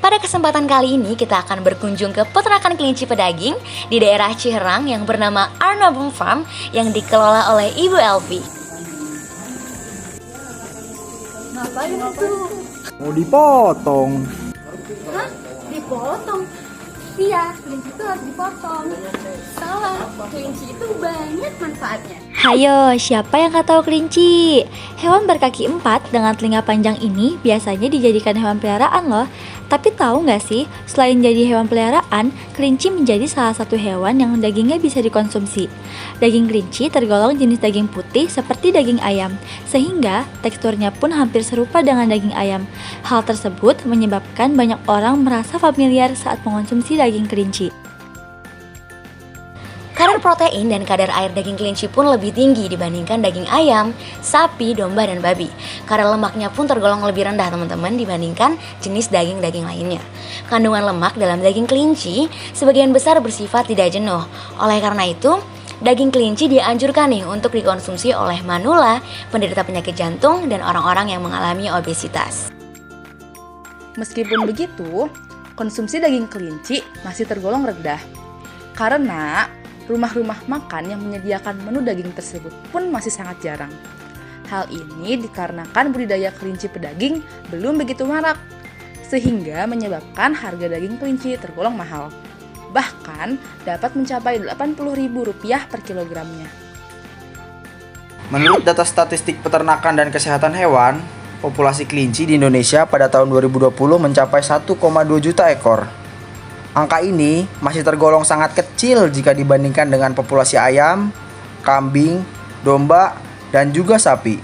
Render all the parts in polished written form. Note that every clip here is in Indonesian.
Pada kesempatan kali ini kita akan berkunjung ke peternakan kelinci pedaging di daerah Ciherang yang bernama Arnabung Farm yang dikelola oleh Ibu Elvi. Ngapain itu? Mau dipotong. Hah? Dipotong? Iya, kelinci itu harus dipotong. Salah, kelinci itu banyak manfaatnya. Hayo, siapa yang gak tahu kelinci? Hewan berkaki 4 dengan telinga panjang ini biasanya dijadikan hewan peliharaan loh. Tapi tahu gak sih, selain jadi hewan peliharaan, kelinci menjadi salah satu hewan yang dagingnya bisa dikonsumsi. Daging kelinci tergolong jenis daging putih seperti daging ayam, sehingga teksturnya pun hampir serupa dengan daging ayam. Hal tersebut menyebabkan banyak orang merasa familiar saat mengonsumsi daging kelinci. Kadar protein dan kadar air daging kelinci pun lebih tinggi dibandingkan daging ayam, sapi, domba, dan babi. Kadar lemaknya pun tergolong lebih rendah teman-teman dibandingkan jenis daging-daging lainnya. Kandungan lemak dalam daging kelinci sebagian besar bersifat tidak jenuh. Oleh karena itu, daging kelinci dianjurkan nih untuk dikonsumsi oleh manula, penderita penyakit jantung, dan orang-orang yang mengalami obesitas. Meskipun begitu, konsumsi daging kelinci masih tergolong rendah. Karena rumah-rumah makan yang menyediakan menu daging tersebut pun masih sangat jarang. Hal ini dikarenakan budidaya kelinci pedaging belum begitu marak, sehingga menyebabkan harga daging kelinci tergolong mahal. Bahkan dapat mencapai Rp80.000 per kilogramnya. Menurut data statistik peternakan dan kesehatan hewan, populasi kelinci di Indonesia pada tahun 2020 mencapai 1,2 juta ekor. Angka ini masih tergolong sangat kecil jika dibandingkan dengan populasi ayam, kambing, domba, dan juga sapi.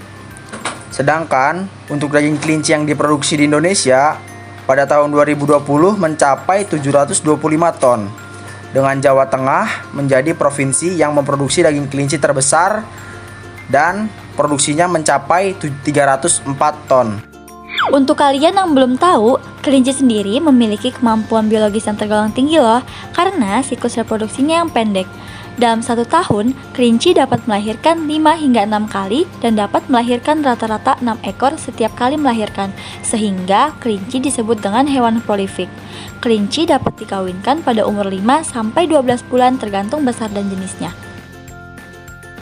Sedangkan untuk daging kelinci yang diproduksi di Indonesia pada tahun 2020 mencapai 725 ton, dengan Jawa Tengah menjadi provinsi yang memproduksi daging kelinci terbesar dan produksinya mencapai 304 ton. Untuk kalian yang belum tahu, kelinci sendiri memiliki kemampuan biologis yang tergolong tinggi loh, karena siklus reproduksinya yang pendek. Dalam 1 tahun, kelinci dapat melahirkan 5 hingga 6 kali dan dapat melahirkan rata-rata 6 ekor setiap kali melahirkan, sehingga kelinci disebut dengan hewan prolifik. Kelinci dapat dikawinkan pada umur 5 sampai 12 bulan tergantung besar dan jenisnya.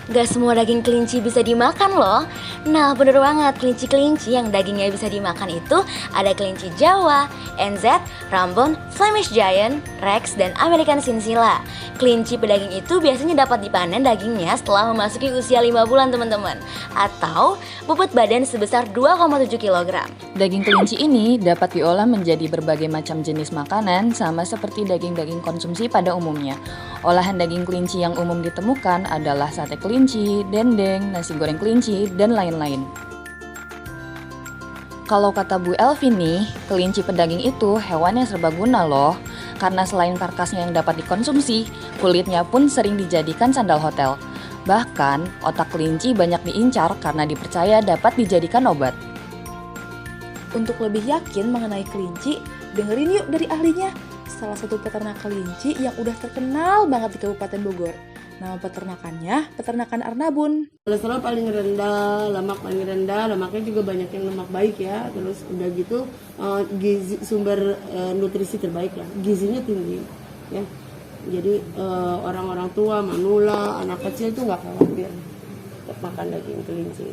Gak semua daging kelinci bisa dimakan loh. Nah bener banget, kelinci-kelinci yang dagingnya bisa dimakan itu ada kelinci Jawa, NZ, Rambon, Flemish Giant, Rex, dan American Sinsila. Kelinci pedaging itu biasanya dapat dipanen dagingnya setelah memasuki usia 5 bulan teman-teman, atau bobot badan sebesar 2,7 kg. Daging kelinci ini dapat diolah menjadi berbagai macam jenis makanan sama seperti daging-daging konsumsi pada umumnya. Olahan daging kelinci yang umum ditemukan adalah sate kelinci, dendeng, nasi goreng kelinci, dan lain-lain. Kalau kata Bu Elvi nih, kelinci pedaging itu hewan yang serbaguna loh. Karena selain karkasnya yang dapat dikonsumsi, kulitnya pun sering dijadikan sandal hotel. Bahkan, otak kelinci banyak diincar karena dipercaya dapat dijadikan obat. Untuk lebih yakin mengenai kelinci, dengerin yuk dari ahlinya. Salah satu peternak kelinci yang udah terkenal banget di Kabupaten Bogor. Nama peternakannya, Peternakan Arnabun. Kolesterol paling rendah, lemak paling rendah, lemaknya juga banyak yang lemak baik ya. Terus udah gitu gizi, sumber nutrisi terbaik lah, gizinya tinggi ya. Jadi orang-orang tua, manula, anak kecil tuh nggak khawatir makan daging kelinci.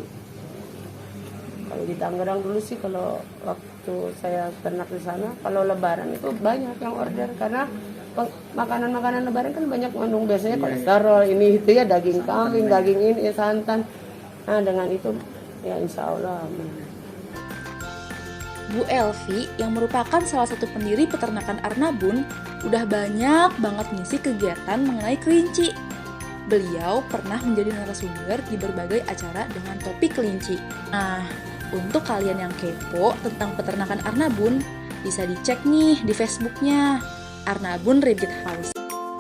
Kalau di Tangerang dulu sih, kalau waktu saya ternak di sana, kalau Lebaran itu banyak yang order karena makanan-makanan Lebaran kan banyak mengandung biasanya kolesterol, ini itu ya, daging kambing, daging ini ya, santan. Nah dengan itu ya insya Allah aman. Bu Elvi yang merupakan salah satu pendiri peternakan Arnabun udah banyak banget ngisi kegiatan mengenai kelinci. Beliau pernah menjadi narasumber di berbagai acara dengan topik kelinci. Nah, untuk kalian yang kepo tentang peternakan Arnabun, bisa dicek nih di Facebooknya Arnabun Rabbit House.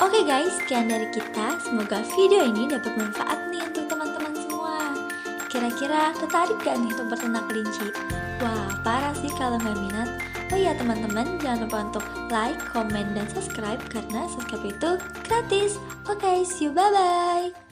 Oke guys, sekian dari kita. Semoga video ini dapat manfaat nih untuk teman-teman semua. Kira-kira tertarik gak nih untuk berternak kelinci? Wah, parah sih kalau nggak minat. Oh iya teman-teman, jangan lupa untuk like, komen, dan subscribe karena subscribe itu gratis. Oke, see you, bye-bye.